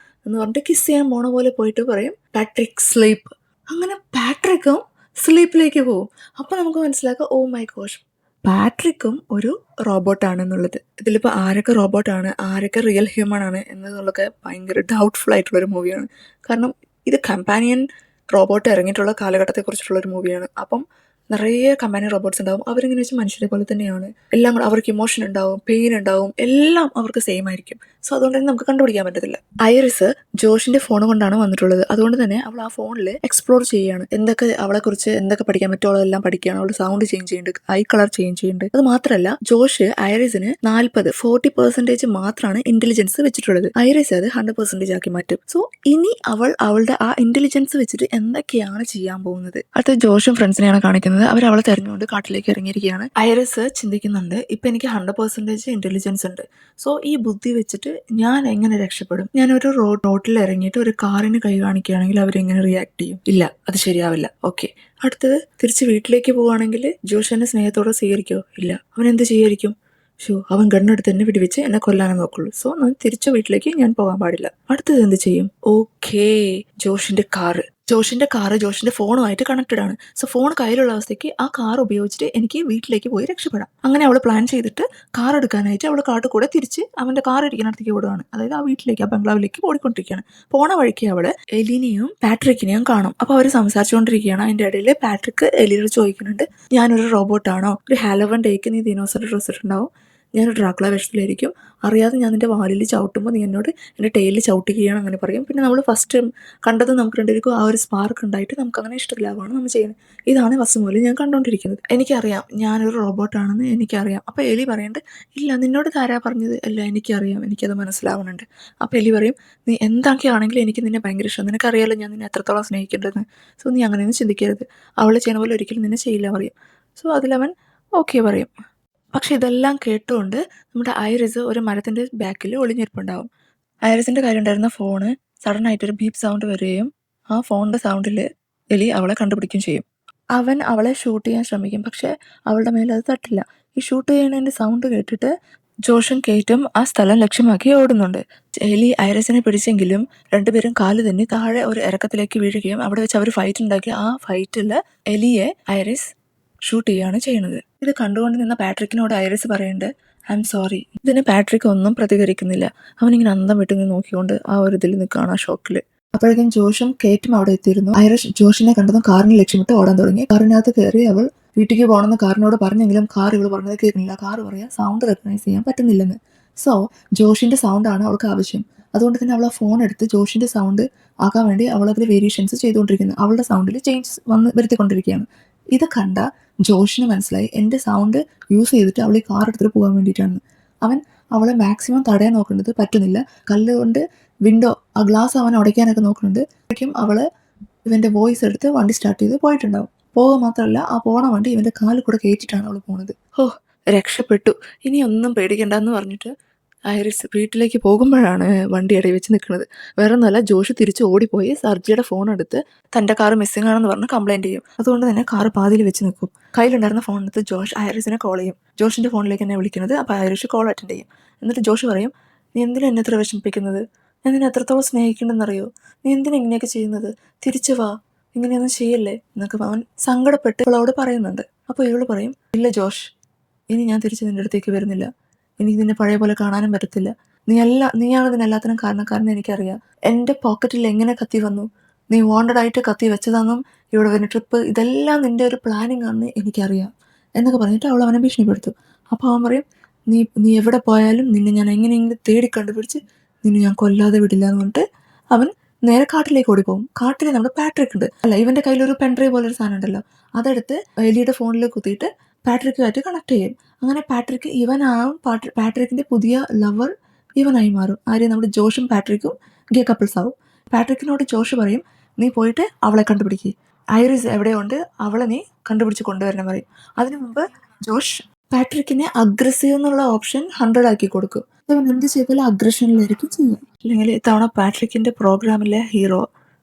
എന്ന് പറഞ്ഞിട്ട് കിസ് ചെയ്യാൻ പോണ പോലെ പോയിട്ട് പറയും, പാട്രിക് സ്ലീപ്പ്. അങ്ങനെ പാട്രിക്കും സ്ലീപ്പിലേക്ക് പോകും. അപ്പോൾ നമുക്ക് മനസ്സിലാക്കാം, ഓ മൈ ഗോഷ്, പാട്രിക്കും ഒരു റോബോട്ടാണെന്നുള്ളത്. ഇതിലിപ്പോൾ ആരൊക്കെ റോബോട്ടാണ്, ആരൊക്കെ റിയൽ ഹ്യൂമൺ ആണ് എന്നതൊക്കെ ഭയങ്കര ഡൗട്ട്ഫുൾ ആയിട്ടുള്ളൊരു മൂവിയാണ്. കാരണം ഇത് കമ്പാനിയൻ റോബോട്ട് ഇറങ്ങിയിട്ടുള്ള കാലഘട്ടത്തെക്കുറിച്ചിട്ടുള്ളൊരു മൂവിയാണ്. അപ്പം നിറയെ കമ്പാനിയൻ റോബോട്ട്സ് ഉണ്ടാവും. അവരിങ്ങനെ വെച്ച് മനുഷ്യരെ പോലെ തന്നെയാണ്. എല്ലാം കൂടെ അവർക്ക് ഇമോഷൻ ഉണ്ടാവും, പെയിൻ ഉണ്ടാവും, എല്ലാം അവർക്ക് സെയിം ആയിരിക്കും. സോ അതുകൊണ്ട് തന്നെ നമുക്ക് കണ്ടുപിടിക്കാൻ പറ്റത്തില്ല. ഐറിസ് ജോഷിന്റെ ഫോൺ കൊണ്ടാണ് വന്നിട്ടുള്ളത്. അതുകൊണ്ട് തന്നെ അവൾ ആ ഫോണിൽ എക്സ്പ്ലോർ ചെയ്യുകയാണ്. എന്തൊക്കെ അവളെക്കുറിച്ച് എന്തൊക്കെ പഠിക്കാൻ പറ്റുമോ എല്ലാം പഠിക്കുകയാണ്. അവൾ സൗണ്ട് ചേഞ്ച് ചെയ്യുന്നുണ്ട്, ഐ കളർ ചേഞ്ച് ചെയ്യുന്നുണ്ട്. അത് മാത്രമല്ല ജോഷ് ഐറിസിന് 40% മാത്രമാണ് ഇന്റലിജൻസ് വെച്ചിട്ടുള്ളത്. ഐറിസ് അത് 100% ആക്കി മാറ്റും. സോ ഇനി അവൾ അവളുടെ ആ ഇന്റലിജൻസ് വെച്ചിട്ട് എന്തൊക്കെയാണ് ചെയ്യാൻ പോകുന്നത്. അടുത്ത ജോഷും ഫ്രണ്ട്സിനെയാണ് കാണിക്കുന്നത്. അവർ അവളെ തെരഞ്ഞുകൊണ്ട് കാട്ടിലേക്ക് ഇറങ്ങിയിരിക്കുകയാണ്. ഐറിസ് ചിന്തിക്കുന്നുണ്ട്, ഇപ്പൊ എനിക്ക് 100% ഇന്റലിജൻസ് ഉണ്ട്. സോ ഈ ബുദ്ധി വെച്ചിട്ട് ഞാൻ എങ്ങനെ രക്ഷപ്പെടും? ഞാനൊരു റോഡിൽ ഇറങ്ങിയിട്ട് ഒരു കാറിന് കൈ കാണിക്കുകയാണെങ്കിൽ അവരെങ്ങനെ റിയാക്ട് ചെയ്യും? ഇല്ല, അത് ശരിയാവില്ല. ഓക്കെ, അടുത്തത് തിരിച്ച് വീട്ടിലേക്ക് പോവുകയാണെങ്കിൽ ജോഷ് എന്നെ സ്നേഹത്തോടെ സ്വീകരിക്കോ? ഇല്ല, അവൻ എന്ത് ചെയ്യായിരിക്കും? അവൻ ഗണ്ണെടുത്ത് എന്നെ വെടിവെച്ച് എന്നെ കൊല്ലാനേ നോക്കുള്ളൂ. സോ ഞാൻ തിരിച്ചു വീട്ടിലേക്ക് ഞാൻ പോകാൻ പാടില്ല. അടുത്തത് എന്ത് ചെയ്യും? ഓക്കേ, ജോഷിന്റെ കാറ് ജോഷിന്റെ ഫോണുമായിട്ട് കണക്റ്റഡ് ആണ്. സോ ഫോൺ കയ്യിലുള്ള അവസ്ഥയ്ക്ക് ആ കാർ ഉപയോഗിച്ചിട്ട് എനിക്ക് വീട്ടിലേക്ക് പോയി രക്ഷപ്പെടാം. അങ്ങനെ അവൾ പ്ലാൻ ചെയ്തിട്ട് കാർ എടുക്കാനായിട്ട് അവൾ കാട്ടിൽ കൂടെ തിരിച്ച് അവന്റെ കാർ ഇരിക്കുന്നിടത്തേക്ക് ഓടുകയാണ്. അതായത് ആ വീട്ടിലേക്ക്, ആ ബംഗ്ലാവിലേക്ക് ഓടിക്കൊണ്ടിരിക്കുകയാണ്. പോണ വഴിക്ക് അവള് എലിനെയും പാട്രിക്കിനെയും കാണും. അപ്പോൾ അവർ സംസാരിച്ചുകൊണ്ടിരിക്കുകയാണ്. അതിന്റെ ഇടയിൽ പാട്രിക്ക് എലിയോട് ചോദിക്കുന്നുണ്ട്, ഞാനൊരു റോബോട്ടാണോ? ഒരു ഹാലോവൻ ഡേക്ക് നീ ദിനോസർ ഡ്രസ് ഇട്ടുണ്ടാവും, ഞാനൊരു ഡ്രാക്കുള വേഷത്തിലായിരിക്കും, അറിയാതെ ഞാൻ നിന്റെ വാലിൽ ചവിട്ടുമ്പോൾ നീ എന്നോട് എൻ്റെ ടൈലിൽ ചവിട്ടുകയാണ്, അങ്ങനെ പറയും. പിന്നെ നമ്മൾ ഫസ്റ്റ് കണ്ടത് നമുക്ക് രണ്ടുപേർക്കും ആ ഒരു സ്പാർക്ക് ഉണ്ടായിട്ട് നമുക്ക് അങ്ങനെ ഇഷ്ടത്തിലാവുകയാണ് നമ്മൾ ചെയ്യുന്നത്. ഇതാണ് ഫസ്റ്റ് മുതൽ ഞാൻ കണ്ടുകൊണ്ടിരിക്കുന്നത്. എനിക്കറിയാം ഞാനൊരു റോബോട്ടാണെന്ന് എനിക്കറിയാം. അപ്പോൾ എലി പറയുന്നുണ്ട്, ഇല്ല നിന്നോട് ആരാ പറഞ്ഞത്? അല്ല, എനിക്കറിയാം, എനിക്കത് മനസ്സിലാവുന്നുണ്ട്. അപ്പോൾ എലി പറയും, നീ എന്തൊക്കെയാണെങ്കിലും എനിക്ക് നിന്നെ ഭയങ്കര ഇഷ്ടം, നിനക്കറിയാലോ ഞാൻ നിന്നെ എത്രത്തോളം സ്നേഹിക്കേണ്ടതെന്ന്. സോ നീ അങ്ങനെയൊന്നും ചിന്തിക്കരുത്, അവളെ ചെയ്യുന്ന പോലെ ഒരിക്കലും നിന്നെ ചെയ്യില്ല പറയും. സോ അതിലവൻ ഓക്കെ പറയും. പക്ഷെ ഇതെല്ലാം കേട്ടുകൊണ്ട് നമ്മുടെ ഐറിസ് ഒരു മരത്തിൻ്റെ ബാക്കിൽ ഒളിഞ്ഞിരിപ്പുണ്ടാവും. ഐറിസിൻ്റെ കയ്യിലുണ്ടായിരുന്ന ഫോണ് സഡനായിട്ടൊരു ബീപ്പ് സൗണ്ട് വരികയും ആ ഫോണിൻ്റെ സൗണ്ടിൽ എലി അവളെ കണ്ടുപിടിക്കുകയും ചെയ്യും. അവൻ അവളെ ഷൂട്ട് ചെയ്യാൻ ശ്രമിക്കും, പക്ഷെ അവളുടെ മേലെ അത് തട്ടില്ല. ഈ ഷൂട്ട് ചെയ്യുന്നതിൻ്റെ സൗണ്ട് കേട്ടിട്ട് ജോഷും കേറ്റും ആ സ്ഥലം ലക്ഷ്യമാക്കി ഓടുന്നുണ്ട്. എലി ഐറിസിനെ പിടിച്ചെങ്കിലും രണ്ടുപേരും കാല് തന്നെ താഴെ ഒരു ഇറക്കത്തിലേക്ക് വീഴുകയും അവിടെ വെച്ച് അവർ ഫൈറ്റ് ഉണ്ടാക്കി. ആ ഫൈറ്റില് എലിയെ ഐറിസ് ഷൂട്ട് ചെയ്യുകയാണ് ചെയ്യുന്നത്. ഇത് കണ്ടുകൊണ്ട് നിന്ന പാട്രിക്കിനോട് ഐറിസ് പറയുന്നുണ്ട്, ഐ എം സോറി. ഇതിന് പാട്രിക് ഒന്നും പ്രതികരിക്കുന്നില്ല. അവനിങ്ങനെ അന്തം വിട്ട് നിന്ന് നോക്കിക്കൊണ്ട് ആ ഒരു ഇതിൽ നിൽക്കുകയാണ്, ആ ഷോക്കില്. അപ്പോഴേക്കും ജോഷും കേറ്റും അവിടെ എത്തിയിരുന്നു. ഐറിസ് ജോഷിനെ കണ്ടതും കാറിന് ലക്ഷ്യമിട്ട് ഓടാൻ തുടങ്ങി. കാറിനകത്ത് കയറി അവൾ വീട്ടിലേക്ക് പോകണമെന്ന് കാറിനോട് പറഞ്ഞെങ്കിലും കാർ ഇവള് പറഞ്ഞത് കേൾക്കുന്നില്ല. കാർ പറയാ സൗണ്ട് റെക്കഗ്നൈസ് ചെയ്യാൻ പറ്റുന്നില്ലെന്ന്. സോ ജോഷിന്റെ സൗണ്ടാണ് അവൾക്ക് ആവശ്യം. അതുകൊണ്ട് തന്നെ അവൾ ആ ഫോൺ എടുത്ത് ജോഷിന്റെ സൗണ്ട് ആക്കാൻ വേണ്ടി അവൾ അതിൽ വേരിയേഷൻസ് ചെയ്തുകൊണ്ടിരിക്കുന്നു. അവളുടെ സൗണ്ടിൽ ചേഞ്ചസ് വന്ന് വരുത്തിക്കൊണ്ടിരിക്കുകയാണ്. ഇത് കണ്ട ജോഷിന് മനസ്സിലായി എൻ്റെ സൗണ്ട് യൂസ് ചെയ്തിട്ട് അവൾ ഈ കാർ എടുത്തിട്ട് പോകാൻ വേണ്ടിയിട്ടാണ്. അവൻ അവളെ മാക്സിമം തടയാൻ നോക്കുന്നത് പറ്റുന്നില്ല. കല്ലുകൊണ്ട് വിൻഡോ ആ ഗ്ലാസ് അവൻ ഉടയ്ക്കാനൊക്കെ നോക്കുന്നുണ്ട്. അപ്പോഴേക്കും അവള് ഇവന്റെ വോയിസ് എടുത്ത് വണ്ടി സ്റ്റാർട്ട് ചെയ്ത് പോയിട്ടുണ്ടാവും. പോവുക മാത്രമല്ല, ആ പോണ വണ്ടി ഇവന്റെ കാലിൽ കൂടെ കയറ്റിട്ടാണ് അവൾ പോണത്. ഓ, രക്ഷപ്പെട്ടു, ഇനി ഒന്നും പേടിക്കണ്ടെന്ന് പറഞ്ഞിട്ട് ഐറിസ് വീട്ടിലേക്ക് പോകുമ്പോഴാണ് വണ്ടി ഇടയിൽ വെച്ച് നിൽക്കുന്നത്. വേറെ ഒന്നുമല്ല, ജോഷ് തിരിച്ച് ഓടിപ്പോയി സർജിയുടെ ഫോൺ എടുത്ത് തൻ്റെ കാർ മിസ്സിംഗ് ആണെന്ന് പറഞ്ഞ് കംപ്ലൈൻറ്റ് ചെയ്യും. അതുകൊണ്ട് തന്നെ കാർ പാതിയിൽ വെച്ച് നിൽക്കും. കയ്യിലുണ്ടായിരുന്ന ഫോൺ എടുത്ത് ജോഷ് ഐറിസിനെ കോൾ ചെയ്യും. ജോഷിൻ്റെ ഫോണിലേക്ക് എന്നെ വിളിക്കുന്നത്. അപ്പോൾ ഐറിസ് കോൾ അറ്റൻഡ് ചെയ്യും. എന്നിട്ട് ജോഷ് പറയും, നീ എന്തിനാ എന്നെ എത്ര വിഷമിപ്പിക്കുന്നത്? ഞാൻ നിന്നെ എത്രത്തോളം സ്നേഹിക്കണമെന്നറിയോ? നീ എന്തിനാ ഇങ്ങനെയൊക്കെ ചെയ്യുന്നത്? തിരിച്ചു വാ, ഇങ്ങനെയൊന്നും ചെയ്യല്ലേ എന്നൊക്കെ അവൻ സങ്കടപ്പെട്ട് ഇവളോട് പറയുന്നുണ്ട്. അപ്പോൾ ഇവള് പറയും, ഇല്ല ജോഷ്, ഇനി ഞാൻ തിരിച്ച് നിൻ്റെ അടുത്തേക്ക് വരുന്നില്ല. എനിക്ക് നിന്നെ പഴയ പോലെ കാണാനും പറ്റത്തില്ല. നീയാണ് ഇതിനെല്ലാത്തിനും കാരണക്കാരെന്ന് എനിക്കറിയാം. എൻ്റെ പോക്കറ്റിൽ എങ്ങനെ കത്തി വന്നു? നീ വാണ്ടഡ് ആയിട്ട് കത്തി വെച്ചതാണെന്നും ഇവിടെ വരുന്ന ട്രിപ്പ് ഇതെല്ലാം നിൻ്റെ ഒരു പ്ലാനിങ് ആണെന്ന് എനിക്കറിയാം എന്നൊക്കെ പറഞ്ഞിട്ട് അവൾ അവനെ ഭീഷണിപ്പെടുത്തും. അപ്പോൾ അവൻ പറയും, നീ എവിടെ പോയാലും നിന്നെ ഞാൻ എങ്ങനെയെങ്കിലും തേടി കണ്ടുപിടിച്ച് നിന്നെ ഞാൻ കൊല്ലാതെ വിടില്ല എന്ന് പറഞ്ഞിട്ട് അവൻ നേരെ കാട്ടിലേക്ക് ഓടിപ്പോകും. കാട്ടിൽ നമ്മുടെ പാട്രിക് ഉണ്ട്. അല്ല, ഇവന്റെ കയ്യിലൊരു പെൻഡ്രൈവ് പോലൊരു സാധനം ഉണ്ടല്ലോ, അതെടുത്ത് എലിയുടെ ഫോണിൽ കുത്തിയിട്ട് പാട്രിക്കുമായിട്ട് കണക്ട് ചെയ്യും. അങ്ങനെ പാട്രിക് ഇവനാവും പാട്രിക്കിന്റെ പുതിയ ലവർ ഇവനായി മാറും. ആര്? നമ്മുടെ ജോഷും പാട്രിക്കും ഗേ കപ്പിൾസ് ആവും. പാട്രിക്കിനോട് ജോഷ് പറയും, നീ പോയിട്ട് അവളെ കണ്ടുപിടിക്കുക, ഐറിസ് എവിടെയുണ്ട്, അവളെ നീ കണ്ടുപിടിച്ച് കൊണ്ടുവരണം പറയും. അതിനു മുമ്പ് ജോഷ് പാട്രിക്കിനെ അഗ്രസീവ് എന്നുള്ള ഓപ്ഷൻ 100 ആക്കി കൊടുക്കും. അവൻ എന്ത് ചെയ്താലും അഗ്രഷനിലായിരിക്കും ചെയ്യുക. അല്ലെങ്കിൽ ഇത്തവണ പാട്രിക്കിന്റെ പ്രോഗ്രാമിലെ ഹീറോ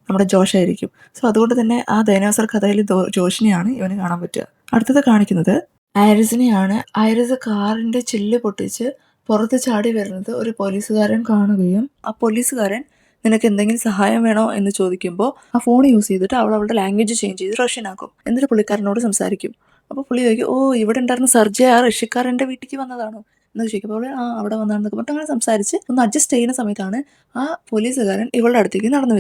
നമ്മുടെ ജോഷ് ആയിരിക്കും. സോ അതുകൊണ്ട് തന്നെ ആ ഡൈനോസർ കഥയിൽ ജോഷിനെയാണ് ഇവന് കാണാൻ പറ്റുക. അടുത്തത് കാണിക്കുന്നത് ഐറിസിനെയാണ്. ഐറിസ് കാറിന്റെ ചില്ല് പൊട്ടിച്ച് പുറത്ത് ചാടി വരുന്നത് ഒരു പോലീസുകാരൻ കാണുകയും ആ പോലീസുകാരൻ നിനക്ക് എന്തെങ്കിലും സഹായം വേണോ എന്ന് ചോദിക്കുമ്പോൾ ആ ഫോൺ യൂസ് ചെയ്തിട്ട് അവളുടെ ലാംഗ്വേജ് ചേഞ്ച് ചെയ്ത് റഷ്യൻ ആക്കും. എന്നിട്ട് പുള്ളിക്കാരനോട് സംസാരിക്കും. അപ്പോൾ പുള്ളി ചോദിക്കും, ഓ, ഇവിടെ ഉണ്ടായിരുന്ന സർജി ആ റഷ്യക്കാരൻ്റെ വീട്ടിലേക്ക് വന്നതാണോ എന്നൊക്കെ ചോദിക്കുമ്പോൾ ആ അവിടെ വന്നാണെന്നൊക്കെ പറഞ്ഞിട്ട് അങ്ങനെ സംസാരിച്ച് ഒന്ന് അഡ്ജസ്റ്റ് ചെയ്യുന്ന സമയത്താണ് ആ പോലീസുകാരൻ ഇവളുടെ അടുത്തേക്ക് നടന്നു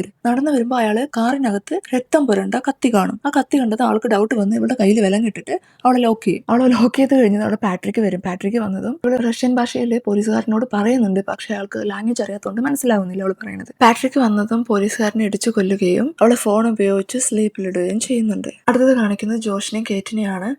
വരുമ്പോൾ അയാള് കാറിനകത്ത് രക്തം പുരണ്ട കത്തി കാണും. ആ കത്തി കണ്ടത് ആൾക്ക് ഡൗട്ട് വന്ന് ഇവളുടെ കയ്യിൽ വിലം കിട്ടിട്ട് അവളെ ലോക്ക് ചെയ്യും. അവളെ ലോക്ക് ചെയ്ത് കഴിഞ്ഞത് അവിടെ പാട്രിക്ക് വരും. പാട്രിക്ക് വന്നതും ഇവള് റഷ്യൻ ഭാഷയിൽ പോലീസുകാരനോട് പറയുന്നുണ്ട്. പക്ഷെ അയാൾക്ക് ലാംഗ്വേജ് അറിയാത്തതുകൊണ്ട് മനസ്സിലാവുന്നില്ല അവൾ പറയുന്നത്. പാട്രിക്ക് വന്നതും പോലീസുകാരനെ ഇടിച്ചു കൊല്ലുകയും അവളെ ഫോൺ ഉപയോഗിച്ച് സ്ലീപ്പിലിടുകയും ചെയ്യുന്നുണ്ട്. അടുത്തത് കാണിക്കുന്നത് ജോഷിനെയും കേറ്റിനെയാണ്.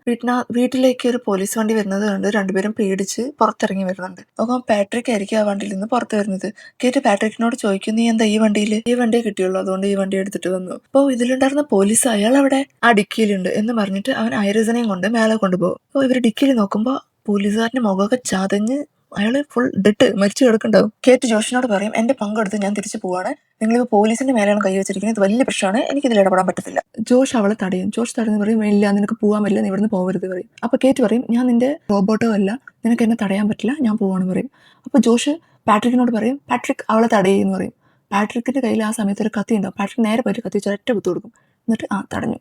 വീട്ടിലേക്ക് ഒരു പോലീസ് വണ്ടി വരുന്നത് കണ്ട് രണ്ടുപേരും പേടിച്ച് പുറത്തിറങ്ങി വരുന്നുണ്ട്. നോക്കാം പാട്രിക് ആയിരിക്കും ആ വണ്ടിയിൽ നിന്ന് പുറത്ത് വരുന്നത്. കേറ്റ് പാട്രിക്കിനോട് ചോദിക്കും, നീ എന്താ ഈ വണ്ടി കിട്ടിയുള്ളൂ, അതുകൊണ്ട് ഈ വണ്ടി എടുത്തിട്ട് വന്നു. അപ്പോൾ ഇതിലുണ്ടായിരുന്ന പോലീസ് അയാൾ അവിടെ ആ ഡിക്കിയിലുണ്ട് എന്ന് പറഞ്ഞിട്ട് അവൻ ഐറിസിനെയും കൊണ്ട് മേലെ കൊണ്ടുപോകും. അപ്പോൾ ഇവർ ഡിക്കിയിൽ നോക്കുമ്പോൾ പോലീസുകാരന്റെ മുഖമൊക്കെ ചതഞ്ഞ് അയാള് ഫുൾ ഡെഡ് മരിച്ചു കിടക്കുന്നുണ്ടാവും. കേറ്റ് ജോഷിനോട് പറയും, എന്റെ പങ്കെടുത്ത് ഞാൻ തിരിച്ചു പോവാണ്, നിങ്ങളിപ്പോൾ പോലീസിന്റെ മേലെയാണ് കൈ വെച്ചിരിക്കുന്നത്, ഇത് വലിയ പ്രശ്നമാണ്, എനിക്കിതിൽ ഇടപെടാൻ പറ്റത്തില്ല. ജോഷ് അവളെ തടയും. ജോഷ് തടയുന്ന പറയും, ഇല്ല, നിനക്ക് പോകാൻ പറ്റില്ല, നീ ഇവിടുന്ന് പോകരുത് പറയും. അപ്പൊ കേറ്റ് പറയും, ഞാൻ നിന്റെ റോബോട്ടോ അല്ല, നിനക്ക് എന്നെ തടയാൻ പറ്റില്ല, ഞാൻ പോവാണെന്ന് പറയും. അപ്പൊ ജോഷ് പാട്രിക്കിനോട് പറയും, പാട്രിക് അവളെ തടയെന്ന് പറയും. പാട്രിക്കിന്റെ കയ്യിൽ ആ സമയത്ത് ഒരു കത്തി ഉണ്ടാവും. പാട്രിക് നേരെ പോയിട്ട് കത്തി ഒറ്റ കുത്തു കൊടുക്കും. എന്നിട്ട് തടഞ്ഞു.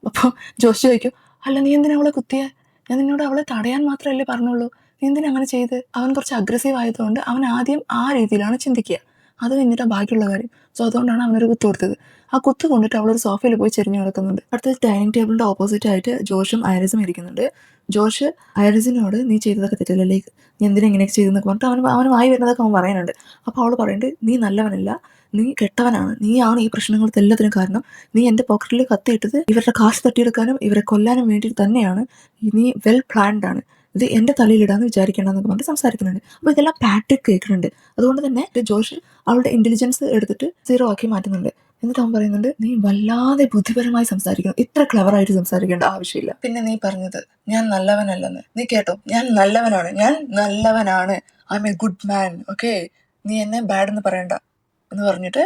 അപ്പോൾ ജോഷ് ചോദിക്കും, അല്ല, നീ എന്തിനാ അവളെ കുത്തിയെ? ഞാൻ നിന്നോട് അവളെ തടയാൻ മാത്രമല്ലേ പറഞ്ഞുള്ളൂ, നീ എന്തിനാ അങ്ങനെ ചെയ്ത്? അവൻ കുറച്ച് അഗ്രസീവ് ആയതുകൊണ്ട് അവൻ ആദ്യം ആ രീതിയിലാണ് ചിന്തിക്കുക. അത് കഴിഞ്ഞിട്ട് ബാക്കിയുള്ള കാര്യം. സോ അതുകൊണ്ടാണ് അവനൊരു കുത്തു കൊടുത്തത്. ആ കുത്തു കൊണ്ടിട്ട് അവളൊരു സോഫയിൽ പോയി ചെരിഞ്ഞു കിടക്കുന്നുണ്ട്. അടുത്ത ഡൈനിങ് ടേബിളിന്റെ ഓപ്പോസിറ്റ് ആയിട്ട് ജോഷും ഐറിസും ഇരിക്കുന്നുണ്ട്. ജോഷ് ഐറിസിനോട് നീ ചെയ്തതൊക്കെ തെറ്റില്ല, ലൈക്ക് നീ എന്തിനാ ഇങ്ങനെയൊക്കെ ചെയ്തെന്നൊക്കെ പറഞ്ഞിട്ട് അവന് വായി വരുന്നതൊക്കെ അവൻ പറയുന്നുണ്ട്. അപ്പോൾ അവൾ പറയുന്നുണ്ട്, നീ നല്ലവനല്ല, നീ കെട്ടവനാണ്, നീയാണ് ഈ പ്രശ്നങ്ങൾക്ക് എല്ലാത്തിനും കാരണം. നീ എൻ്റെ പോക്കറ്റിൽ കത്തിയിട്ടത് ഇവരുടെ കാശ് തട്ടിയെടുക്കാനും ഇവരെ കൊല്ലാനും വേണ്ടി തന്നെയാണ്. നീ വെൽ പ്ലാൻഡ് ആണ്, ഇത് എൻ്റെ തലയിലിടാന്ന് വിചാരിക്കേണ്ടെന്നൊക്കെ പറഞ്ഞിട്ട് സംസാരിക്കുന്നുണ്ട്. അപ്പോൾ ഇതെല്ലാം പാട്രിക് കേൾക്കുന്നുണ്ട്. അതുകൊണ്ട് തന്നെ ജോഷ് അവളുടെ ഇന്റലിജൻസ് എടുത്തിട്ട് 0 ആക്കി മാറ്റുന്നുണ്ട്. എന്നിട്ട് അവൻ പറയുന്നുണ്ട്, നീ വല്ലാതെ ബുദ്ധിപരമായി സംസാരിക്കണം, ഇത്ര ക്ലവറായിട്ട് സംസാരിക്കേണ്ട ആവശ്യമില്ല. പിന്നെ നീ പറഞ്ഞത് ഞാൻ നല്ലവനല്ലെന്ന്, നീ കേട്ടോ, ഞാൻ നല്ലവനാണ്, I M A good man, okay, നീ എന്നെ ബാഡ് എന്ന് പറയണ്ട എന്ന് പറഞ്ഞിട്ട്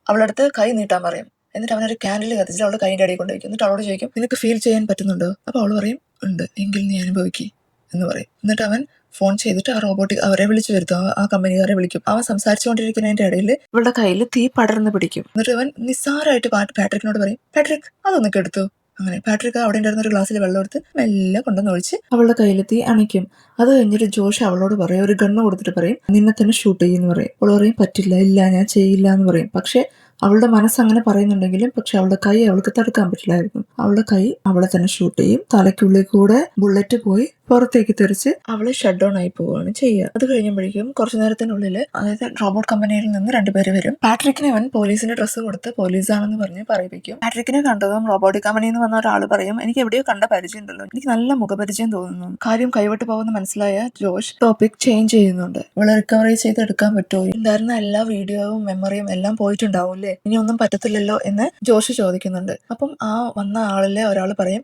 അവളുടെ അടുത്ത് കൈ നീട്ടാൻ പറയും. എന്നിട്ട് അവനൊരു ക്യാൻഡിൽ കത്തിച്ചിട്ട് അവളുടെ കൈൻ്റെ അടിയിൽ കൊണ്ടുവയ്ക്കും. എന്നിട്ട് അവളോട് ചോദിക്കും, നിനക്ക് ഫീൽ ചെയ്യാൻ പറ്റുന്നുണ്ടോ? അപ്പോൾ അവൾ പറയും, ഉണ്ട്, എങ്കിൽ നീ അനുഭവിക്കുക എന്ന് പറയും. എന്നിട്ട് അവൻ ഫോൺ ചെയ്തിട്ട് ആ റോബോട്ടിക് അവരെ വിളിച്ചു വരുത്തും. ആ കമ്പനിക്കാരെ വിളിക്കും. അവൻ സംസാരിച്ചുകൊണ്ടിരിക്കുന്നതിന്റെ ഇടയിൽ ഇവളുടെ കയ്യിൽ തീ പടർന്ന് പിടിക്കും. എന്നിട്ട് ഇവൻ നിസ്സാരമായിട്ട് പാട്രിക്കിനോട് പറയും, പാട്രിക് അതൊന്നൊക്കെ എടുത്തു. അങ്ങനെ പാട്രിക് അവിടെ ഉണ്ടായിരുന്ന ഒരു ഗ്ലാസ്സിൽ വെള്ളം എടുത്ത് മെല്ലെ കൊണ്ടുവന്ന് ഒഴിച്ച് അവളുടെ കയ്യിലെത്തി അണയ്ക്കും. അത് കഴിഞ്ഞിട്ട് ജോഷ് അവളോട് പറയും, ഒരു ഗണ്ണ് കൊടുത്തിട്ട് പറയും, നിന്നെ തന്നെ ഷൂട്ട് ചെയ്യുമെന്ന് പറയും. അവൾ പറയും, പറ്റില്ല, ഇല്ല, ഞാൻ ചെയ്യില്ല എന്ന് പറയും. പക്ഷെ അവളുടെ മനസ്സങ്ങനെ പറയുന്നുണ്ടെങ്കിലും പക്ഷെ അവളുടെ കൈ അവൾക്ക് തടുക്കാൻ പറ്റില്ലായിരുന്നു. അവളുടെ കൈ അവളെ തന്നെ ഷൂട്ട് ചെയ്യും. തലയ്ക്കുള്ളിൽ കൂടെ ബുള്ളറ്റ് പോയി പുറത്തേക്ക് തെറിച്ച് അവള് ഷട്ട് ഡൗൺ ആയി പോവുകയാണ് ചെയ്യുക. അത് കഴിയുമ്പോഴേക്കും കുറച്ചു നേരത്തിനുള്ളിൽ, അതായത് റോബോട്ട് കമ്പനിയിൽ നിന്ന് 2 പേര് വരും. പാട്രിക്കിന് അവൻ പോലീസിന്റെ ഡ്രസ്സ് കൊടുത്ത് പോലീസാണെന്ന് പറഞ്ഞ് പറയിപ്പിക്കും. പാട്രിക്കിനെ കണ്ടതും റോബോട്ടിക് കമ്പനിയിൽ നിന്ന് വന്ന ഒരാൾ പറയും, എനിക്ക് എവിടെയോ കണ്ട പരിചയം ഉണ്ടല്ലോ, എനിക്ക് നല്ല മുഖപരിചയം തോന്നുന്നു. കാര്യം കൈവിട്ട് പോകുന്ന മനസ്സിലായ ജോഷ് ടോപ്പിക് ചേഞ്ച് ചെയ്യുന്നുണ്ട്. ഇവളെ റിക്കവറി ചെയ്ത് എടുക്കാൻ പറ്റുമോ? ഉണ്ടായിരുന്ന എല്ലാ വീഡിയോയും മെമ്മറിയും എല്ലാം പോയിട്ടുണ്ടാവൂല്ലേ, ഇനി ഒന്നും പറ്റത്തില്ലല്ലോ എന്ന് ജോഷ് ചോദിക്കുന്നുണ്ട്. അപ്പം ആ വന്ന ആളിലെ ഒരാൾ പറയും,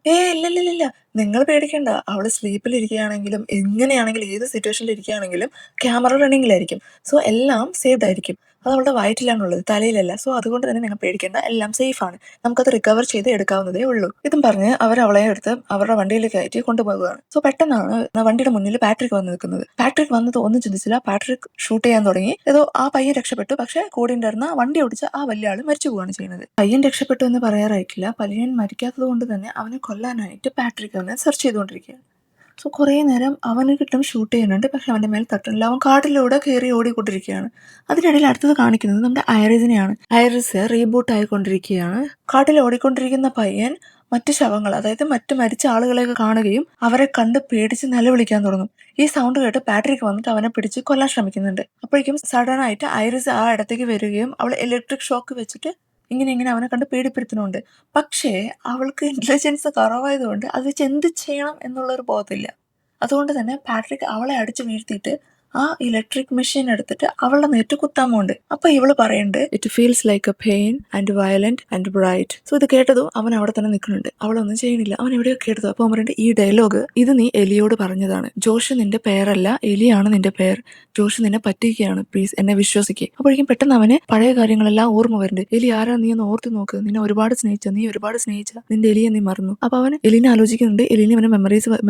ഇല്ല, നിങ്ങൾ പേടിക്കണ്ട, അവള് സ്ലീപ്പിൽ ഇരിക്കുകയാണെങ്കിലും എങ്ങനെയാണെങ്കിലും ഏത് സിറ്റുവേഷനിൽ ഇരിക്കുകയാണെങ്കിലും ക്യാമറ റണ്ണിങ്ങിലായിരിക്കും. സോ എല്ലാം സേഫ്ഡ് ആയിരിക്കും. അത് അവളുടെ വയറ്റിലാണുള്ളത്, തലയിലല്ല. സോ അതുകൊണ്ട് തന്നെ നിങ്ങൾ പേടിക്കേണ്ട, എല്ലാം സേഫ് ആണ്. നമുക്കത് റിക്കവർ ചെയ്ത് എടുക്കാവുന്നതേ ഉള്ളൂ. ഇതും പറഞ്ഞ് അവർ അവളെ എടുത്ത് അവരുടെ വണ്ടിയിൽ കയറ്റി കൊണ്ടുപോകുകയാണ്. സോ പെട്ടെന്നാണ് വണ്ടിയുടെ മുന്നിൽ പാട്രിക് വന്ന് നിൽക്കുന്നത്. പാട്രിക് വന്നത് ഒന്നും ചിന്തിച്ചില്ല. പാട്രിക് ഷൂട്ട് ചെയ്യാൻ തുടങ്ങി. ഏതോ ആ പയ്യൻ രക്ഷപ്പെട്ടു. പക്ഷെ കൂടെ ഉണ്ടായിരുന്ന വണ്ടി ഓടിച്ച ആ വലിയ ആള് മരിച്ചു പോവുകയാണ് ചെയ്യുന്നത്. പയ്യൻ രക്ഷപ്പെട്ടു എന്ന് പറയാറായിട്ടില്ല. പയ്യൻ മരിക്കാത്തത് കൊണ്ട് തന്നെ അവനെ കൊല്ലാനായിട്ട് പാട്രിക് അവനെ സെർച്ച് ചെയ്തുകൊണ്ടിരിക്കുകയാണ്. സോ കുറേ നേരം അവന് കിട്ടും ഷൂട്ട് ചെയ്യുന്നുണ്ട്. പക്ഷെ അവൻ്റെ മേൽ തട്ടുന്നില്ല. അവൻ കാട്ടിലൂടെ കയറി ഓടിക്കൊണ്ടിരിക്കുകയാണ്. അതിനിടയിൽ അടുത്തത് കാണിക്കുന്നത് നമ്മുടെ ഐറിസിനെയാണ്. ഐറിസ് റീബൂട്ട് ആയിക്കൊണ്ടിരിക്കുകയാണ്. കാട്ടിൽ ഓടിക്കൊണ്ടിരിക്കുന്ന പയ്യൻ മറ്റു ശവങ്ങൾ, അതായത് മറ്റു മരിച്ച ആളുകളെയൊക്കെ കാണുകയും അവരെ കണ്ട് പേടിച്ച് നിലവിളിക്കാൻ തുടങ്ങും. ഈ സൗണ്ട് കേട്ട് പാട്രിക് വന്നിട്ട് അവനെ പിടിച്ച് കൊല്ലാൻ ശ്രമിക്കുന്നുണ്ട്. അപ്പോഴേക്കും സഡൻ ആയിട്ട് ഐറിസ് ആ ഇടത്തേക്ക് വരികയും അവൾ ഇലക്ട്രിക് ഷോക്ക് വെച്ചിട്ട് ഇങ്ങനെ അവനെ കണ്ട് പേടിപ്പെടുത്തുന്നുണ്ട്. പക്ഷേ അവൾക്ക് ഇന്റലിജൻസ് കുറവായതുകൊണ്ട് അത് വെച്ച് എന്ത് ചെയ്യണം എന്നുള്ളൊരു ബോധമില്ല. അതുകൊണ്ട് തന്നെ പാട്രിക് അവളെ അടിച്ചു വീഴ്ത്തിയിട്ട് ആ ഇലക്ട്രിക് മെഷീൻ എടുത്തിട്ട് അവളുടെ നേറ്റ് കുത്താൻ പോകുന്നുണ്ട്. അപ്പൊ ഇവള് പറയുന്നുണ്ട്, it feels like A pain and violent and bright. So ഇത് കേട്ടതും അവൻ അവിടെ തന്നെ നിൽക്കുന്നുണ്ട്. അവളൊന്നും ചെയ്യണില്ല. അവൻ എവിടെയോ കേട്ടത്. അപ്പൊ അവൻ പറയുന്നുണ്ട്, ഈ ഡയലോഗ് ഇത് നീ എലിയോട് പറഞ്ഞതാണ്. ജോഷ് നിന്റെ പേരല്ല, എലിയാണ് നിന്റെ പേർ. ജോഷ് നിന്നെ പറ്റിക്കുകയാണ്, പ്ലീസ് എന്നെ വിശ്വസിക്കുക. അപ്പോഴേക്കും പെട്ടെന്ന് അവന് പഴയ കാര്യങ്ങളെല്ലാം ഓർമ്മ വരുന്നുണ്ട്. എലി ആരാ, നീ ഒന്ന് ഓർത്ത് നോക്ക്, നിന്നെ ഒരുപാട് സ്നേഹിച്ച, നീ ഒരുപാട് സ്നേഹിച്ച നിന്റെ എലിയെ നീ മറന്നു. അപ്പൊ അവൻ എലിനെ ആലോചിക്കുന്നുണ്ട്. എലിനെ അവന്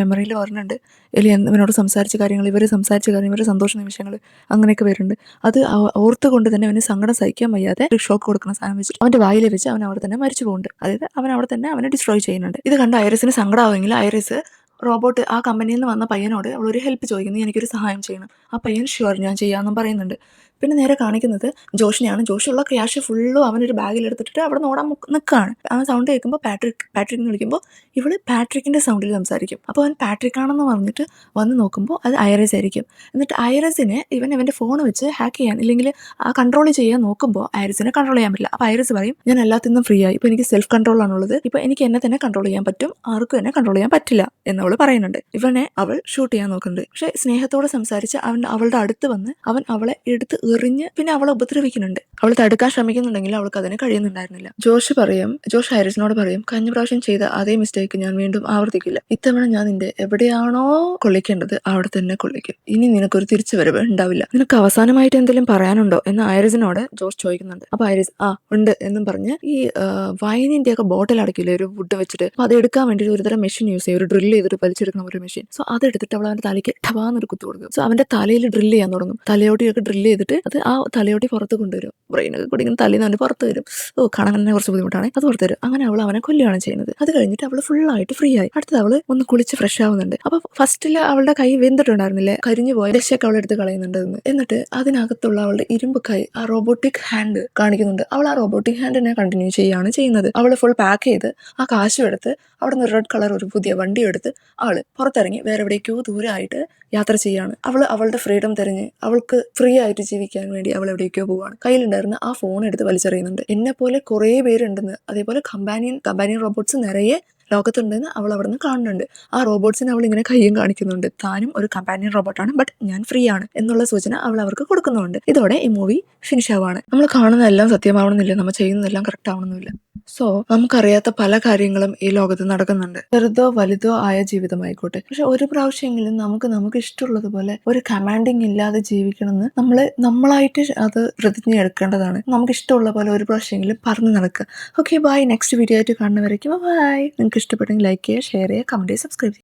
മെമ്മറിയിൽ വരുന്നുണ്ട്. എലി ഇവനോട് സംസാരിച്ച കാര്യങ്ങൾ, ഇവർ സംസാരിച്ച കാര്യം, ഇവരുടെ സന്തോഷ നിമിഷങ്ങൾ അങ്ങനെയൊക്കെ വരുന്നുണ്ട്. അത് ഓർത്തുകൊണ്ട് തന്നെ അവന് സങ്കടം സഹിക്കാൻ വയ്യാതെ ഷോക്ക് കൊടുക്കുന്ന സാധനം വെച്ചിട്ട് അവന്റെ വായിൽ വെച്ച് അവൻ അവിടെ തന്നെ മരിച്ചു പോകുന്നുണ്ട്. അതായത് അവൻ അവിടെ തന്നെ അവനെ ഡിസ്ട്രോയ് ചെയ്യുന്നുണ്ട്. ഇത് കണ്ട് ഐറിസിന് സങ്കടമാവുമെങ്കിൽ ഐറിസ് റോബോട്ട് ആ കമ്പനിയിൽ നിന്ന് വന്ന പയ്യനോട് അവളൊരു ഹെൽപ്പ് ചോദിക്കുന്നു, എനിക്കൊരു സഹായം ചെയ്യണം. ആ പയ്യൻ ഷുവർ ഞാൻ ചെയ്യാമെന്നും പറയുന്നുണ്ട്. പിന്നെ നേരെ കാണിക്കുന്നത് ജോഷിനെയാണ്. ജോഷുള്ള ക്യാഷ് ഫുള്ളും അവനൊരു ബാഗിലെടുത്തിട്ട് അവിടെ നിന്ന് ഓടാൻ നിൽക്കുകയാണ്. അവൻ സൗണ്ട് കേൾക്കുമ്പോൾ പാട്രിക് എന്ന് വിളിക്കുമ്പോൾ ഇവള് പാട്രിക്കിന്റെ സൗണ്ടിൽ സംസാരിക്കും. അപ്പോൾ അവൻ പാട്രിക് ആണെന്ന് പറഞ്ഞിട്ട് വന്ന് നോക്കുമ്പോൾ അത് ഐറിസ് ആയിരിക്കും. എന്നിട്ട് ഐറിസിനെ ഇവന്റെ ഫോൺ വെച്ച് ഹാക്ക് ചെയ്യാൻ, ഇല്ലെങ്കിൽ ആ കൺട്രോൾ ചെയ്യാൻ നോക്കുമ്പോൾ ഐറിസിനെ കൺട്രോൾ ചെയ്യാൻ പറ്റില്ല. അപ്പോൾ ഐറിസ് പറയും, ഞാൻ എല്ലാത്തിൽ നിന്നും ഫ്രീ ആയി, ഇപ്പോൾ എനിക്ക് സെൽഫ് കൺട്രോൾ ആണുള്ളത്, ഇപ്പോൾ എനിക്ക് എന്നെ തന്നെ കൺട്രോൾ ചെയ്യാൻ പറ്റും, ആർക്കും എന്നെ കൺട്രോൾ ചെയ്യാൻ പറ്റില്ല എന്നവൾ പറയുന്നുണ്ട്. ഇവനെ അവൾ ഷൂട്ട് ചെയ്യാൻ നോക്കുന്നുണ്ട്. പക്ഷെ സ്നേഹത്തോടെ സംസാരിച്ച് അവളുടെ അടുത്ത് വന്ന് അവൻ അവളെ എടുത്ത് എറിഞ്ഞ് പിന്നെ അവളെ ഉപദ്രവിക്കുന്നുണ്ട്. അവൾ തടുക്കാൻ ശ്രമിക്കുന്നുണ്ടെങ്കിൽ അവൾക്ക് അതിന് കഴിയുന്നുണ്ടായിരുന്നില്ല. ജോഷ് ഐറിസിനോട് പറയും, കഴിഞ്ഞ പ്രാവശ്യം ചെയ്ത അതേ മിസ്റ്റേക്ക് ഞാൻ വീണ്ടും ആവർത്തിക്കില്ല. ഇത്തവണ ഞാൻ നിന്റെ എവിടെയാണോ കൊള്ളിക്കേണ്ടത് അവിടെ തന്നെ കൊള്ളിക്കും. ഇനി നിനക്കൊരു തിരിച്ചുവരവ് ഉണ്ടാവില്ല. നിനക്ക് അവസാനമായിട്ട് എന്തെങ്കിലും പറയാനുണ്ടോ എന്ന് ഐറിസിനോട് ജോഷ് ചോദിക്കുന്നുണ്ട്. അപ്പൊ ഐറിസ് ഉണ്ട് എന്നും പറഞ്ഞ് ഈ വൈനിന്റെ ഒക്കെ ബോട്ടിൽ അടക്കില്ലേ ഒരു വുഡ് വെച്ചിട്ട്, അപ്പൊ അത് എടുക്കാൻ വേണ്ടി ഒരുതരം മെഷീൻ യൂസ് ചെയ്യും, ഒരു ഡ്രിൽ ചെയ്തിട്ട് വലിച്ചെടുക്കുന്ന ഒരു മെഷീൻ. സോ അതെടുത്തിട്ട് അവൾ അവന്റെ തലയ്ക്ക് ടവാന്നൊരു കുത്തു കൊടുക്കും. സോ അവന്റെ തലയിൽ ഡ്രിൽ ചെയ്യാൻ തുടങ്ങും. തലയോട്ടിയൊക്കെ ഡ്രിൽ ചെയ്തിട്ട് അത് ആ തലയോട്ടി പുറത്ത് കൊണ്ടുവരും. ബ്രെയിനൊക്കെ കൂടി ഇങ്ങനെ തലയിൽ നിന്ന് പുറത്ത് വരും. കാണാൻ തന്നെ കുറച്ച് ബുദ്ധിമുട്ടാണ്. അത് പുറത്ത് വരും. അങ്ങനെ അവനെ കൊല്ലുകയാണ് ചെയ്യുന്നത്. അത് കഴിഞ്ഞിട്ട് അവള് ഫുള്ളായിട്ട് ഫ്രീ ആയി. അടുത്തത് അവള് ഒന്ന് കുളിച്ച് ഫ്രഷ് ആവുന്നുണ്ട്. അപ്പൊ ഫസ്റ്റില് അവളുടെ കൈ വെന്തിട്ടുണ്ടായിരുന്നില്ലേ, കരിഞ്ഞു പോയ രക്ഷയൊക്കെ അവൾ എടുത്ത് കളയുന്നുണ്ടെന്ന്. എന്നിട്ട് അതിനകത്തുള്ള അവളുടെ ഇരുമ്പ് കൈ, ആ റോബോട്ടിക് ഹാൻഡ് കാണിക്കുന്നുണ്ട്. അവൾ ആ റോബോട്ടിക് ഹാൻഡിനെ കണ്ടിന്യൂ ചെയ്യാണ് ചെയ്യുന്നത്. അവള് ഫുൾ പാക്ക് ചെയ്ത് ആ കാശും എടുത്ത് അവിടെ നിന്ന് റെഡ് കളർ ഒരു പുതിയ വണ്ടി എടുത്ത് അവള് പുറത്തിറങ്ങി വേറെ എവിടേക്കോ ദൂരമായിട്ട് യാത്ര ചെയ്യാണ്. അവളുടെ ഫ്രീഡം തിരഞ്ഞ് അവൾക്ക് ഫ്രീ ആയിട്ട് ജീവിക്കാൻ വേണ്ടി അവൾ എവിടേക്കോ പോവാണ്. കയ്യിലുണ്ടായിരുന്ന ആ ഫോൺ എടുത്ത് വലിച്ചെറിയുന്നുണ്ട്. എന്നെ പോലെ കുറെ പേരുണ്ടെന്ന്, അതേപോലെ കമ്പാനിയൻ റോബോട്ട്സ് നിറയെ ലോകത്തുണ്ടെന്ന് അവൾ അവിടെ നിന്ന് കാണുന്നുണ്ട്. ആ റോബോട്ട്സിന് അവൾ ഇങ്ങനെ കയ്യും കാണിക്കുന്നുണ്ട്. താനും ഒരു കമ്പാനിയൻ റോബോട്ടാണ്, ബട്ട് ഞാൻ ഫ്രീ ആണ് എന്നുള്ള സൂചന അവൾ അവർക്ക് കൊടുക്കുന്നുണ്ട്. ഇതോടെ ഈ മൂവി ഫിനിഷ് ആവാണ്. നമ്മൾ കാണുന്നതെല്ലാം സത്യമാവണമെന്നില്ല, നമ്മൾ ചെയ്യുന്നതെല്ലാം കറക്റ്റ് ആവണമെന്നില്ല. സോ നമുക്കറിയാത്ത പല കാര്യങ്ങളും ഈ ലോകത്ത് നടക്കുന്നുണ്ട്. ചെറുതോ വലുതോ ആയ ജീവിതമായിക്കോട്ടെ. പക്ഷെ ഒരു പ്രാവശ്യമെങ്കിലും നമുക്ക് ഇഷ്ടമുള്ളതുപോലെ ഒരു കമാൻഡിങ് ഇല്ലാതെ ജീവിക്കണമെന്ന് നമ്മളായിട്ട് അത് പ്രതിജ്ഞ എടുക്കേണ്ടതാണ്. നമുക്ക് ഇഷ്ടമുള്ള പോലെ ഒരു പ്രാവശ്യമെങ്കിലും പറഞ്ഞു നടക്കുക. Okay, by. നെക്സ്റ്റ് വീഡിയോ ആയിട്ട് കാണുന്നവരേക്കും ബൈ. നിങ്ങൾക്ക് ഇഷ്ടപ്പെട്ടെങ്കിൽ ലൈക്ക് ചെയ്യുക, ഷെയർ ചെയ്യുക, കമന്റ് ചെയ്യുക, സബ്സ്ക്രൈബ് ചെയ്യുക.